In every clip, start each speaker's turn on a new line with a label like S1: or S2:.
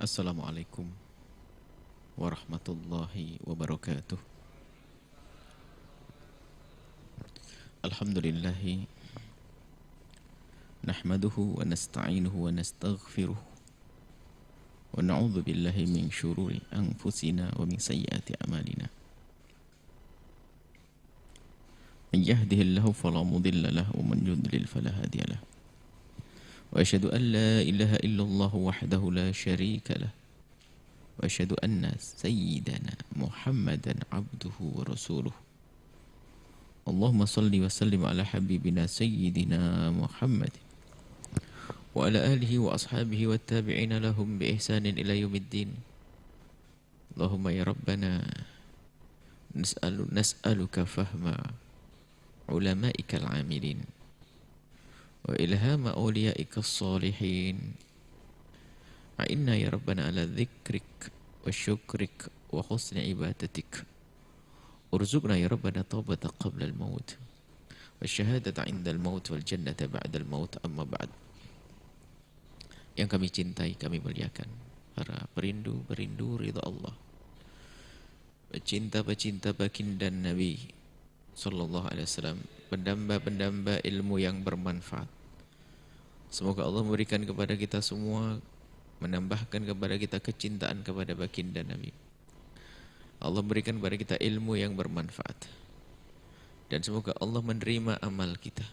S1: Assalamualaikum warahmatullahi wabarakatuh. Alhamdulillahi nahmaduhu wa nasta'inuhu wa nastaghfiruh wa na'udzu billahi min syururi anfusina wa min sayyiati a'malina. Man yahdihillahu fala mudilla lahu wa man yudlil fala hadiya lahu. Wa asyhadu an la ilaha illallah wahdahu la syarika lahu. Wa asyhadu anna sayyidana Muhammadan abduhu wa rasuluh. Allahumma salli wa sallim ala habibina sayyidina Muhammad wa ala alihi wa ashabihi wa tabi'ina lahum bi ihsanin ila yaumiddin. Allahumma ya Rabbana nas'aluka fahma ulama'ika al-amilin wa ilhama awliyaika as-salihin. A'inna ya Rabbana ala dhikrik wa syukrik wa husni ibadatik. Urzuqna ya Rabbana taubata qabla al-maut wa syahadata inda al-maut wal jannata ba'da al-maut, amma ba'd. Yang kami cintai, kami muliakan, para perindu ridha Allah, pecinta-pecinta baginda Nabi sallallahu alaihi wasallam, pendamba-pendamba ilmu yang bermanfaat. Semoga Allah memberikan kepada kita semua, menambahkan kepada kita kecintaan kepada baginda Nabi. Allah berikan kepada kita ilmu yang bermanfaat. Dan semoga Allah menerima amal kita.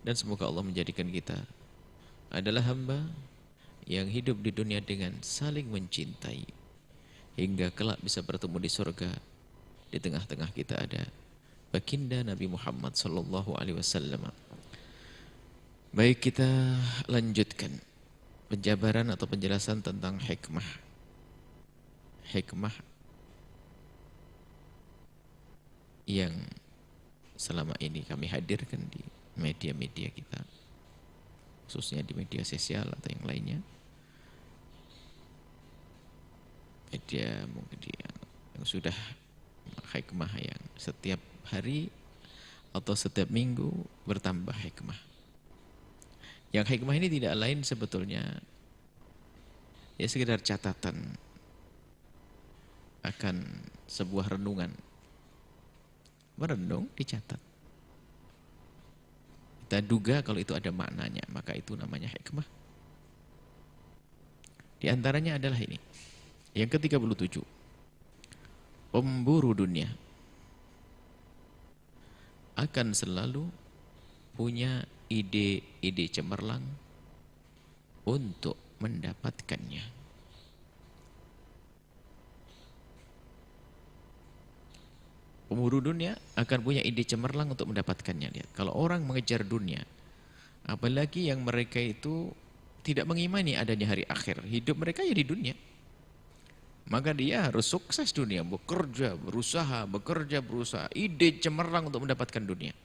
S1: Dan semoga Allah menjadikan kita adalah hamba yang hidup di dunia dengan saling mencintai. Hingga kelak bisa bertemu di surga. Di tengah-tengah kita ada baginda Nabi Muhammad sallallahu alaihi wasallam. Baik, kita lanjutkan penjabaran atau penjelasan tentang hikmah. Hikmah yang selama ini kami hadirkan di media-media kita, khususnya di media sosial atau yang lainnya. Media mungkin yang sudah hikmah yang setiap hari atau setiap minggu bertambah hikmah. Yang hikmah ini tidak lain sebetulnya ya sekedar catatan akan sebuah renungan. Merenung, dicatat. Kita duga kalau itu ada maknanya, maka itu namanya hikmah. Di antaranya adalah ini. Yang ke-37. Pemburu dunia akan selalu punya ide-ide cemerlang untuk mendapatkannya. Pemburu dunia akan punya ide cemerlang untuk mendapatkannya. Lihat, kalau orang mengejar dunia, apalagi yang mereka itu tidak mengimani adanya hari akhir, hidup mereka ya di dunia, maka dia harus sukses dunia, bekerja, berusaha, ide cemerlang untuk mendapatkan dunia.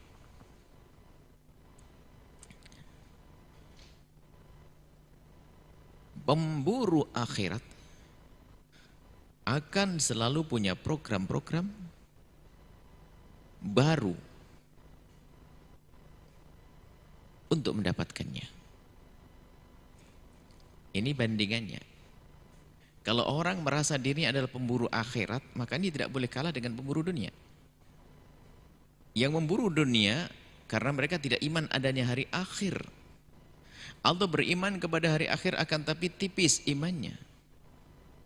S1: Pemburu akhirat akan selalu punya program-program baru untuk mendapatkannya. Ini bandingannya. Kalau orang merasa dirinya adalah pemburu akhirat, maka ini tidak boleh kalah dengan pemburu dunia. Yang memburu dunia karena mereka tidak iman adanya hari akhir. Atau beriman kepada hari akhir akan tapi tipis imannya.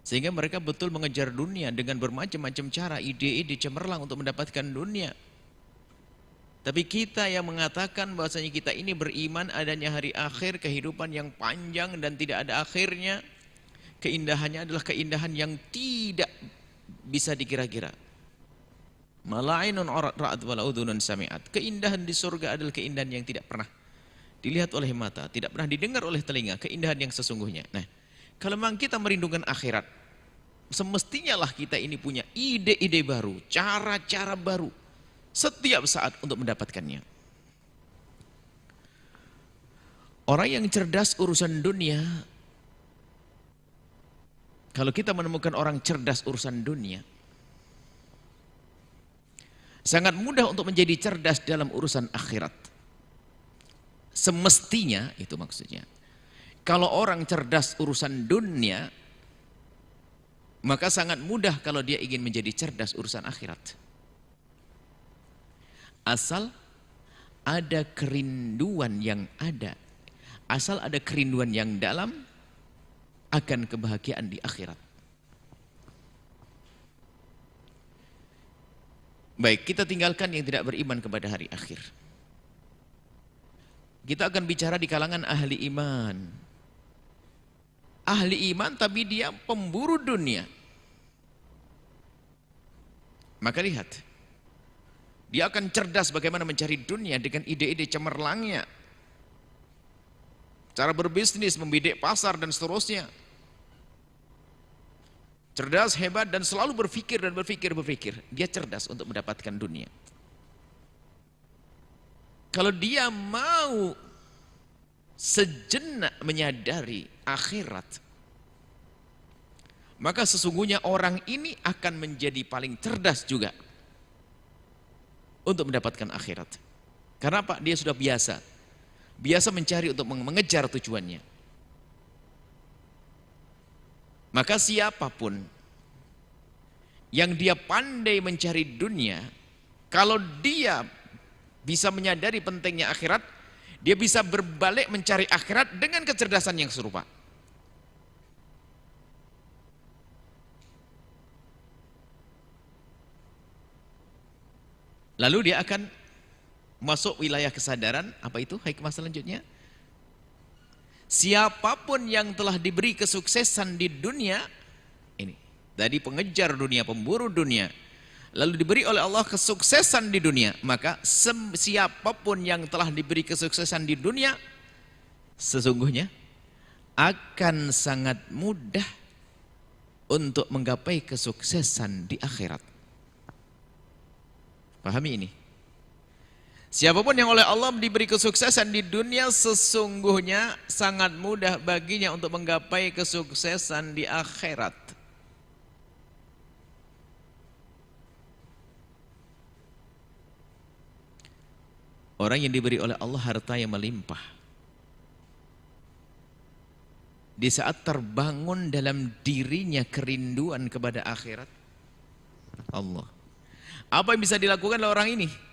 S1: Sehingga mereka betul mengejar dunia dengan bermacam-macam cara, ide-ide cemerlang untuk mendapatkan dunia. Tapi kita yang mengatakan bahwasanya kita ini beriman adanya hari akhir, kehidupan yang panjang dan tidak ada akhirnya, keindahannya adalah keindahan yang tidak bisa dikira-kira. Malainun ra'at wala udhunun sami'at. Keindahan di surga adalah keindahan yang tidak pernah dilihat oleh mata, tidak pernah didengar oleh telinga, keindahan yang sesungguhnya. Nah, kalau memang kita merindukan akhirat, semestinya lah kita ini punya ide-ide baru, cara-cara baru setiap saat untuk mendapatkannya. Orang yang cerdas urusan dunia, kalau kita menemukan orang cerdas urusan dunia, sangat mudah untuk menjadi cerdas dalam urusan akhirat. Semestinya, itu maksudnya. Kalau orang cerdas urusan dunia, Maka sangat mudah kalau dia ingin menjadi cerdas urusan akhirat. Asal ada kerinduan yang ada, asal ada kerinduan yang dalam akan kebahagiaan di akhirat. Baik, kita tinggalkan yang tidak beriman kepada hari akhir. Kita akan bicara di kalangan ahli iman. Ahli iman tapi dia pemburu dunia. Maka lihat, dia akan cerdas bagaimana mencari dunia dengan ide-ide cemerlangnya. Cara berbisnis, membidik pasar dan seterusnya. Cerdas, hebat dan selalu berpikir dan berpikir. Dia cerdas untuk mendapatkan dunia. Kalau dia mau sejenak menyadari akhirat, maka sesungguhnya orang ini akan menjadi paling cerdas juga untuk mendapatkan akhirat. Karena apa? Dia sudah biasa mencari untuk mengejar tujuannya. Maka siapapun yang dia pandai mencari dunia, kalau dia bisa menyadari pentingnya akhirat, dia bisa berbalik mencari akhirat dengan kecerdasan yang serupa. Lalu dia akan masuk wilayah kesadaran. Apa itu hikmah selanjutnya? Siapapun yang telah diberi kesuksesan di dunia ini, tadi pengejar dunia, pemburu dunia, lalu diberi oleh Allah kesuksesan di dunia, maka siapapun yang telah diberi kesuksesan di dunia sesungguhnya akan sangat mudah untuk menggapai kesuksesan di akhirat. Pahami ini. Siapapun yang oleh Allah diberi kesuksesan di dunia sesungguhnya sangat mudah baginya untuk menggapai kesuksesan di akhirat. Orang yang diberi oleh Allah harta yang melimpah, di saat terbangun dalam dirinya kerinduan kepada akhirat, Allah, apa yang bisa dilakukan oleh orang ini?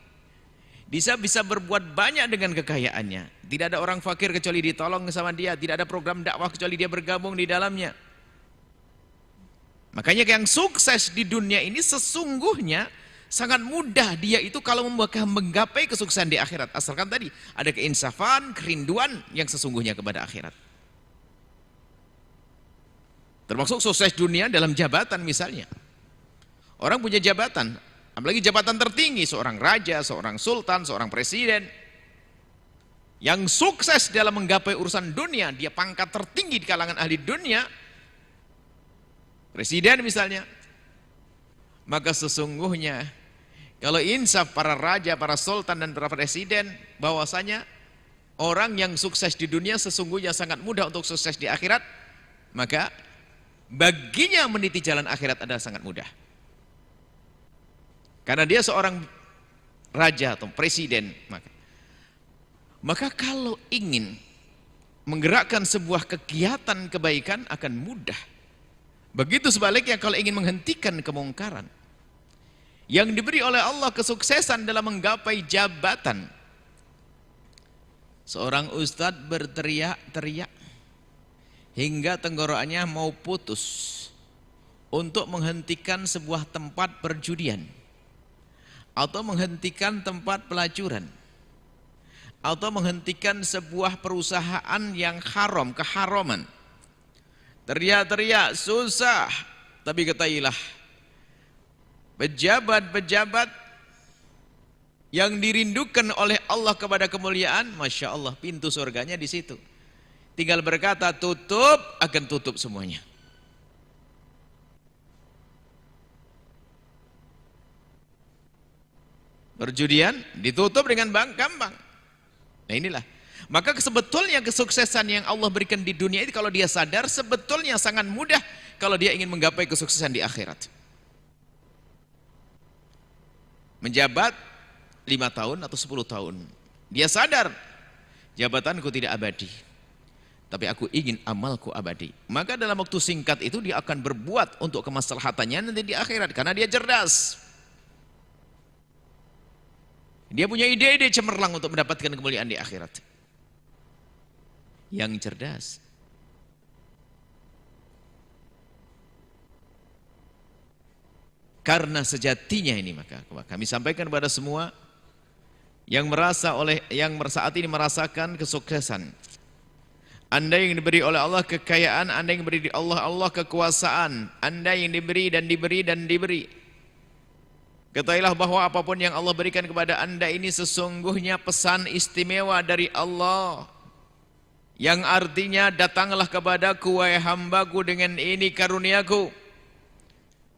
S1: Dia bisa berbuat banyak dengan kekayaannya. Tidak ada orang fakir kecuali ditolong sama dia. Tidak ada program dakwah kecuali dia bergabung di dalamnya. Makanya yang sukses di dunia ini sesungguhnya sangat mudah dia itu kalau menggapai kesuksesan di akhirat. Asalkan tadi ada keinsafan, kerinduan yang sesungguhnya kepada akhirat. Termasuk sukses dunia dalam jabatan misalnya. Orang punya jabatan, apalagi jabatan tertinggi, seorang raja, seorang sultan, seorang presiden. Yang sukses dalam menggapai urusan dunia, dia pangkat tertinggi di kalangan ahli dunia, presiden misalnya. Maka sesungguhnya kalau insaf para raja, para sultan dan para presiden, bahwasanya orang yang sukses di dunia sesungguhnya sangat mudah untuk sukses di akhirat, maka baginya meniti jalan akhirat adalah sangat mudah. Karena dia seorang raja atau presiden. Maka kalau ingin menggerakkan sebuah kegiatan kebaikan akan mudah. Begitu sebaliknya kalau ingin menghentikan kemungkaran. Yang diberi oleh Allah kesuksesan dalam menggapai jabatan. Seorang ustadz berteriak-teriak hingga tenggorokannya mau putus untuk menghentikan sebuah tempat perjudian, atau menghentikan tempat pelacuran, atau menghentikan sebuah perusahaan yang haram, keharaman. Teriak-teriak susah, tapi ketahuilah pejabat-pejabat yang dirindukan oleh Allah kepada kemuliaan, Masya Allah, pintu surganya di situ. Tinggal berkata tutup, akan tutup semuanya. Perjudian ditutup dengan gampang. Nah inilah. Maka sebetulnya kesuksesan yang Allah berikan di dunia ini kalau dia sadar sebetulnya sangat mudah kalau dia ingin menggapai kesuksesan di akhirat. Menjabat 5 tahun atau 10 tahun. Dia sadar jabatanku tidak abadi. tapi aku ingin amalku abadi. Maka dalam waktu singkat itu dia akan berbuat untuk kemaslahatannya nanti di akhirat, karena dia cerdas. Dia punya ide-ide cemerlang untuk mendapatkan kemuliaan di akhirat. Yang cerdas. Karena sejatinya ini, maka kami sampaikan kepada semua yang saat ini merasakan kesuksesan. Anda yang diberi oleh Allah kekayaan, Anda yang diberi Allah kekuasaan, Anda yang diberi dan diberi dan diberi. Ketahuilah bahwa apapun yang Allah berikan kepada Anda ini sesungguhnya pesan istimewa dari Allah. Yang artinya, datanglah kepadaku wahai hambaku dengan ini karuniaku.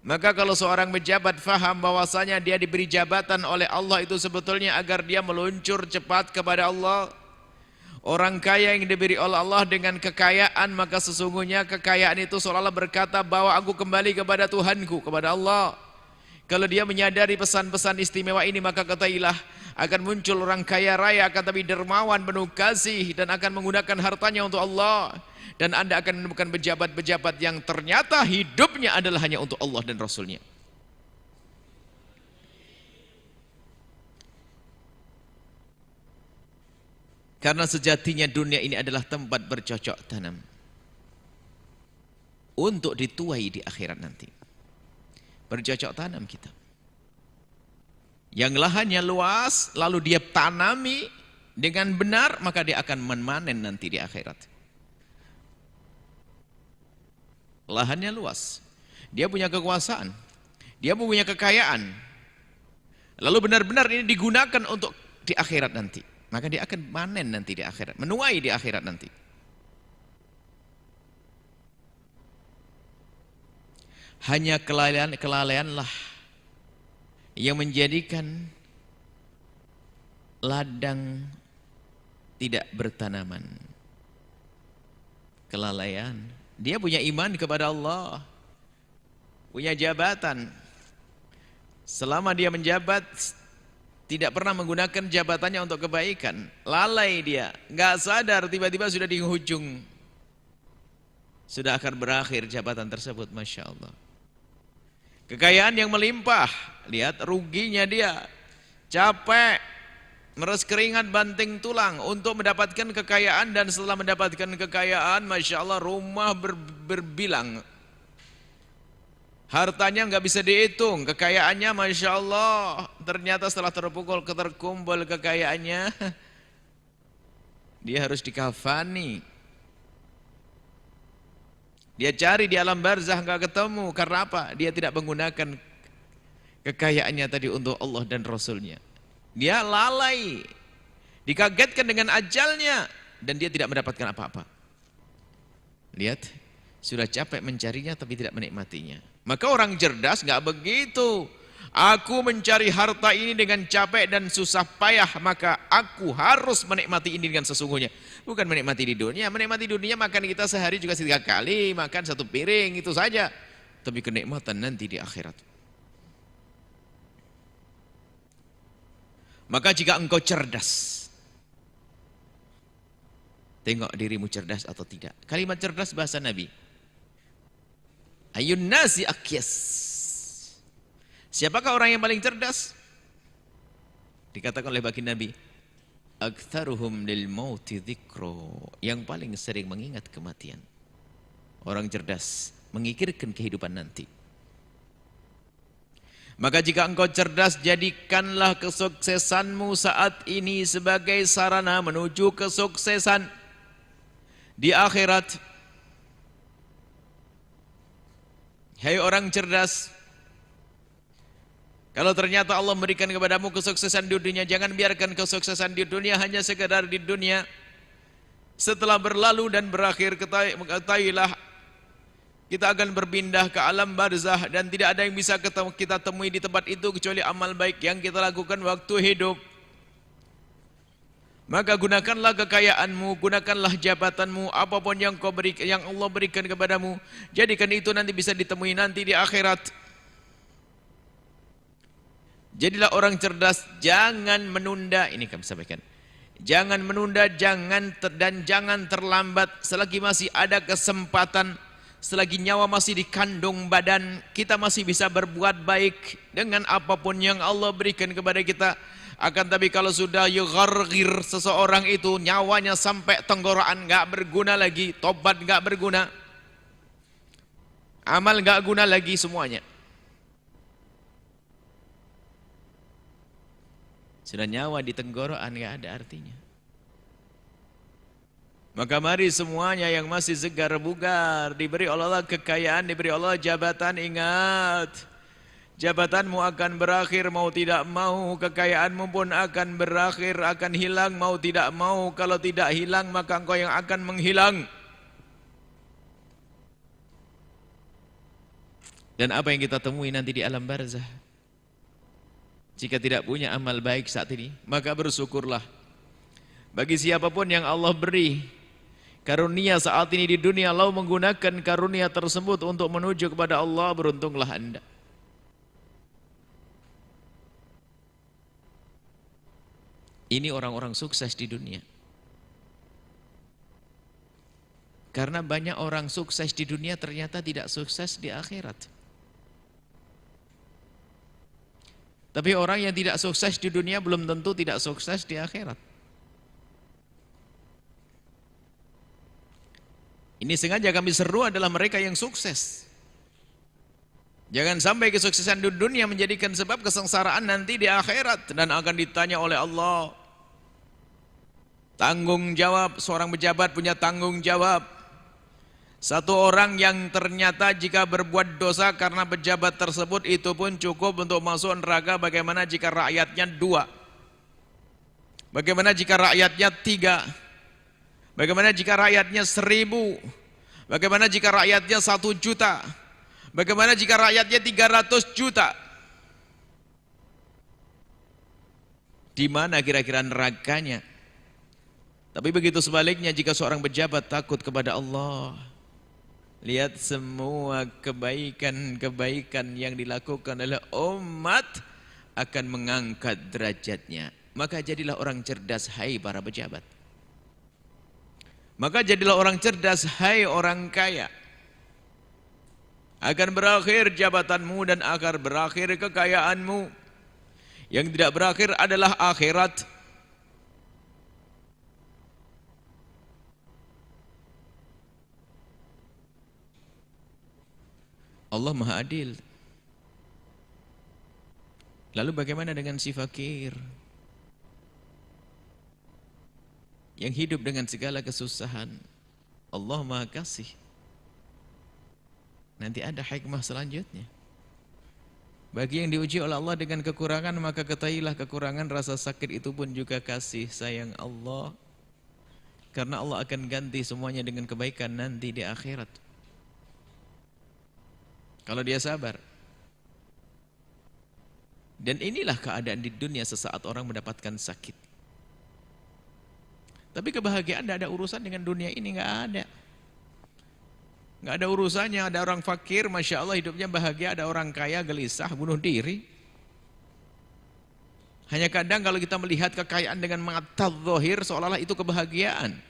S1: Maka kalau seorang pejabat faham bahwasanya dia diberi jabatan oleh Allah itu sebetulnya agar dia meluncur cepat kepada Allah. Orang kaya yang diberi oleh Allah dengan kekayaan, maka sesungguhnya kekayaan itu seolah-olah berkata bahwa aku kembali kepada Tuhanku, kepada Allah. Kalau dia menyadari pesan-pesan istimewa ini, maka ketahuilah akan muncul orang kaya raya akan tapi dermawan, penuh kasih, dan akan menggunakan hartanya untuk Allah. Dan Anda akan menemukan pejabat-pejabat yang ternyata hidupnya adalah hanya untuk Allah dan Rasulnya. Karena sejatinya dunia ini adalah tempat bercocok tanam untuk dituai di akhirat nanti. Bercocok tanam kita. Yang lahannya luas, lalu dia tanami dengan benar, maka dia akan memanen nanti di akhirat. Lahannya luas, dia punya kekuasaan, dia punya kekayaan, lalu benar-benar ini digunakan untuk di akhirat nanti, maka dia akan panen nanti di akhirat, menuai di akhirat nanti. Hanya kelalaianlah yang menjadikan ladang tidak bertanaman. Kelalaian. Dia punya iman kepada Allah, punya jabatan. Selama dia menjabat, tidak pernah menggunakan jabatannya untuk kebaikan. Lalai dia, nggak sadar, tiba-tiba sudah di ujung, sudah akan berakhir jabatan tersebut. Masya Allah. Kekayaan yang melimpah, lihat ruginya dia, capek, meres keringat banting tulang untuk mendapatkan kekayaan, dan setelah mendapatkan kekayaan, Masya Allah, rumah berbilang, hartanya nggak bisa dihitung, kekayaannya Masya Allah. Ternyata setelah terkumpul kekayaannya, dia harus dikafani, dia cari di alam barzah nggak ketemu. Karena apa? Dia tidak menggunakan kekayaannya tadi untuk Allah dan Rasulnya. Dia lalai, dikagetkan dengan ajalnya, dan dia tidak mendapatkan apa-apa. Lihat, sudah capek mencarinya tapi tidak menikmatinya. Maka orang cerdas nggak begitu. Aku mencari harta ini dengan capek dan susah payah, maka aku harus menikmati ini dengan sesungguhnya. Bukan menikmati di dunia. Menikmati dunia, makan kita sehari juga 3 kali, makan 1 piring, itu saja. Tapi kenikmatan nanti di akhirat. Maka jika engkau cerdas, tengok dirimu cerdas atau tidak. Kalimat cerdas bahasa Nabi. Ayun nasi akyas. Siapakah orang yang paling cerdas? Dikatakan oleh baginda Nabi, aktsaruhum lil mauti dzikra, yang paling sering mengingat kematian. Orang cerdas memikirkan kehidupan nanti. Maka jika engkau cerdas, jadikanlah kesuksesanmu saat ini sebagai sarana menuju kesuksesan di akhirat. Hai orang cerdas, kalau ternyata Allah memberikan kepadamu kesuksesan di dunia, jangan biarkan kesuksesan di dunia hanya sekedar di dunia. Setelah berlalu dan berakhir, ketahuilah kita akan berpindah ke alam barzah, dan tidak ada yang bisa kita temui di tempat itu kecuali amal baik yang kita lakukan waktu hidup. Maka gunakanlah kekayaanmu, gunakanlah jabatanmu, apapun yang Allah berikan kepadamu, jadikan itu nanti bisa ditemui nanti di akhirat. Jadilah orang cerdas, jangan menunda. Ini kami sampaikan, Jangan menunda, dan jangan terlambat. Selagi masih ada kesempatan, selagi nyawa masih di kandung badan, kita masih bisa berbuat baik dengan apapun yang Allah berikan kepada kita. Akan tapi kalau sudah yughargir seseorang itu, nyawanya sampai tenggorokan, nggak berguna lagi, tobat nggak berguna, amal nggak guna lagi semuanya. Sudah nyawa di tenggorokan nggak ada artinya. Maka mari semuanya yang masih segar bugar, diberi oleh Allah kekayaan, diberi Allah jabatan, ingat, jabatanmu akan berakhir mau tidak mau, kekayaanmu pun akan berakhir, akan hilang mau tidak mau. Kalau tidak hilang maka engkau yang akan menghilang. Dan apa yang kita temui nanti di alam barzah? Jika tidak punya amal baik saat ini, maka bersyukurlah. Bagi siapapun yang Allah beri karunia saat ini di dunia, Allah menggunakan karunia tersebut untuk menuju kepada Allah, beruntunglah Anda. Ini orang-orang sukses di dunia. Karena banyak orang sukses di dunia ternyata tidak sukses di akhirat. Tapi orang yang tidak sukses di dunia belum tentu tidak sukses di akhirat. Ini sengaja kami seru adalah mereka yang sukses. Jangan sampai kesuksesan di dunia menjadikan sebab kesengsaraan nanti di akhirat dan akan ditanya oleh Allah. Tanggung jawab, seorang pejabat punya tanggung jawab. Satu orang yang ternyata jika berbuat dosa karena pejabat tersebut itu pun cukup untuk masuk neraka, bagaimana jika rakyatnya 2? Bagaimana jika rakyatnya 3? Bagaimana jika rakyatnya 1000? Bagaimana jika rakyatnya 1 juta? Bagaimana jika rakyatnya 300 juta? Di mana kira-kira nerakanya? Tapi begitu sebaliknya, jika seorang pejabat takut kepada Allah, lihat semua kebaikan-kebaikan yang dilakukan oleh umat akan mengangkat derajatnya. Maka jadilah orang cerdas, hai para pejabat. Maka jadilah orang cerdas, hai orang kaya. Akan berakhir jabatanmu dan akan berakhir kekayaanmu. Yang tidak berakhir adalah akhirat. Allah Maha Adil. Lalu bagaimana dengan si fakir yang hidup dengan segala kesusahan? Allah Maha Kasih. Nanti ada hikmah selanjutnya. Bagi yang diuji oleh Allah dengan kekurangan, maka ketahuilah kekurangan rasa sakit itu pun juga kasih sayang Allah. Karena Allah akan ganti semuanya dengan kebaikan nanti di akhirat. Kalau dia sabar. Dan inilah keadaan di dunia sesaat orang mendapatkan sakit. Tapi kebahagiaan tidak ada urusan dengan dunia ini, nggak ada. Nggak ada urusannya. Ada orang fakir, Masya Allah hidupnya bahagia. Ada orang kaya gelisah, bunuh diri. Hanya kadang kalau kita melihat kekayaan dengan mata zahir, seolah-olah itu kebahagiaan.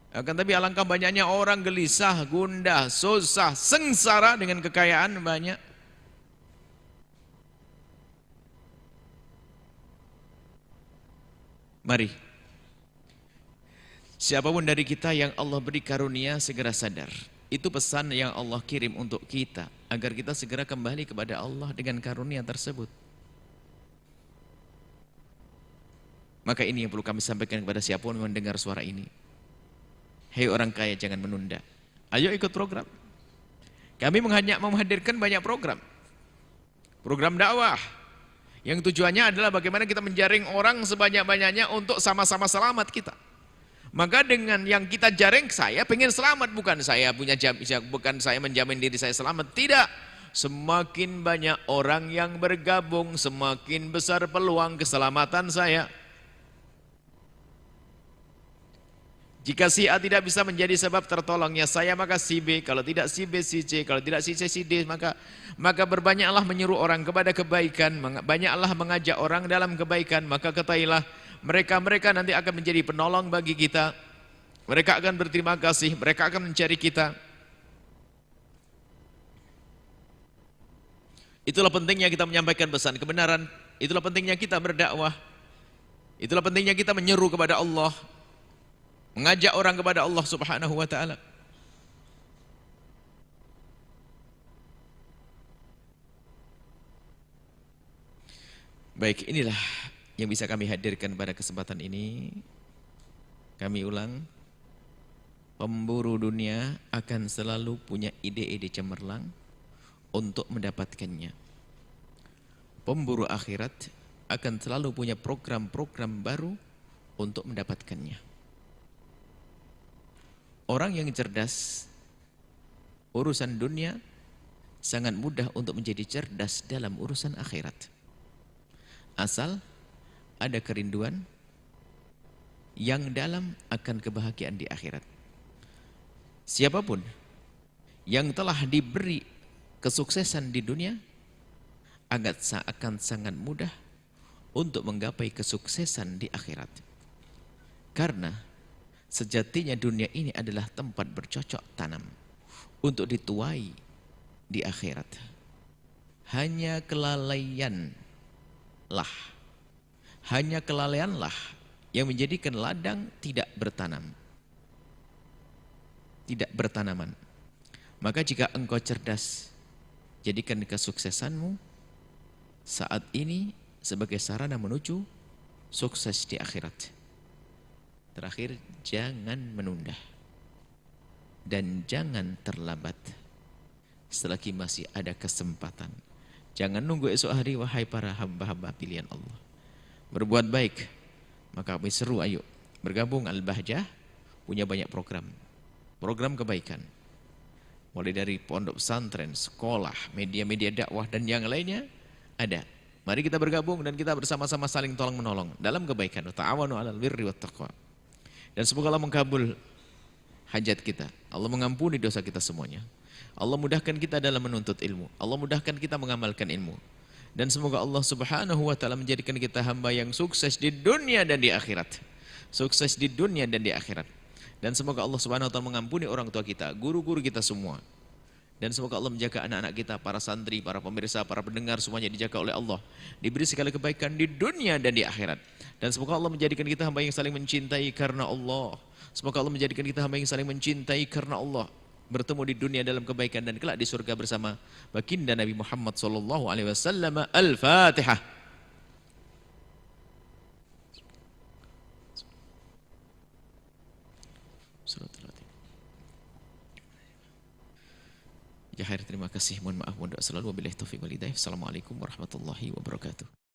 S1: Akan tapi alangkah banyaknya orang gelisah, gundah, susah, sengsara dengan kekayaan banyak. Mari, siapapun dari kita yang Allah beri karunia segera sadar. Itu pesan yang Allah kirim untuk kita, agar kita segera kembali kepada Allah dengan karunia tersebut. Maka ini yang perlu kami sampaikan kepada siapapun yang mendengar suara ini. Hei orang kaya, jangan menunda. Ayo ikut program. Kami menghadirkan banyak program. Program dakwah. Yang tujuannya adalah bagaimana kita menjaring orang sebanyak-banyaknya untuk sama-sama selamat kita. Maka dengan yang kita jaring, saya pengen selamat, bukan saya menjamin diri saya selamat. Tidak. Semakin banyak orang yang bergabung, semakin besar peluang keselamatan saya. Jika si A tidak bisa menjadi sebab tertolongnya saya, maka si B, kalau tidak si B, si C, kalau tidak si C, si D, maka berbanyaklah menyuruh orang kepada kebaikan, banyaklah mengajak orang dalam kebaikan, maka ketahuilah Mereka-mereka nanti akan menjadi penolong bagi kita. Mereka akan berterima kasih, mereka akan mencari kita. Itulah pentingnya kita menyampaikan pesan kebenaran. Itulah pentingnya kita berdakwah. Itulah pentingnya kita menyeru kepada Allah, mengajak orang kepada Allah Subhanahu wa taala. Baik, inilah yang bisa kami hadirkan pada kesempatan ini. Kami ulang, pemburu dunia akan selalu punya ide-ide cemerlang untuk mendapatkannya. Pemburu akhirat akan selalu punya program-program baru untuk mendapatkannya. Orang yang cerdas, urusan dunia sangat mudah untuk menjadi cerdas dalam urusan akhirat. Asal ada kerinduan yang dalam akan kebahagiaan di akhirat. Siapapun yang telah diberi kesuksesan di dunia akan sangat mudah untuk menggapai kesuksesan di akhirat. Karena sejatinya dunia ini adalah tempat bercocok tanam untuk dituai di akhirat. Hanya kelalaianlah yang menjadikan ladang tidak bertanaman. Maka jika engkau cerdas, jadikan kesuksesanmu saat ini sebagai sarana menuju sukses di akhirat. Terakhir, jangan menunda dan jangan terlambat selagi masih ada kesempatan. Jangan nunggu esok hari, wahai para hamba-hamba pilihan Allah. Berbuat baik, maka kami seru, ayo bergabung Al-Bahjah, punya banyak program kebaikan. Mulai dari pondok pesantren, sekolah, media-media dakwah dan yang lainnya ada. Mari kita bergabung dan kita bersama-sama saling tolong menolong dalam kebaikan. Ta'awanu 'alal birri wat taqwa. Dan semoga Allah mengabul hajat kita. Allah mengampuni dosa kita semuanya. Allah mudahkan kita dalam menuntut ilmu. Allah mudahkan kita mengamalkan ilmu. Dan semoga Allah Subhanahu wa taala menjadikan kita hamba yang sukses di dunia dan di akhirat. Sukses di dunia dan di akhirat. Dan semoga Allah Subhanahu wa taala mengampuni orang tua kita, guru-guru kita semua. Dan semoga Allah menjaga anak-anak kita, para santri, para pemirsa, para pendengar semuanya dijaga oleh Allah. Diberi segala kebaikan di dunia dan di akhirat. Dan semoga Allah menjadikan kita hamba yang saling mencintai karena Allah. Semoga Allah menjadikan kita hamba yang saling mencintai karena Allah. Bertemu di dunia dalam kebaikan dan kelak di surga bersama baginda Nabi Muhammad sallallahu alaihi wasallam. Al-Fatihah. Ya, terima kasih. Mohon maaf, mohon doa selalu. Wabillahi taufiq wal hidayah. Assalamualaikum warahmatullahi wabarakatuh.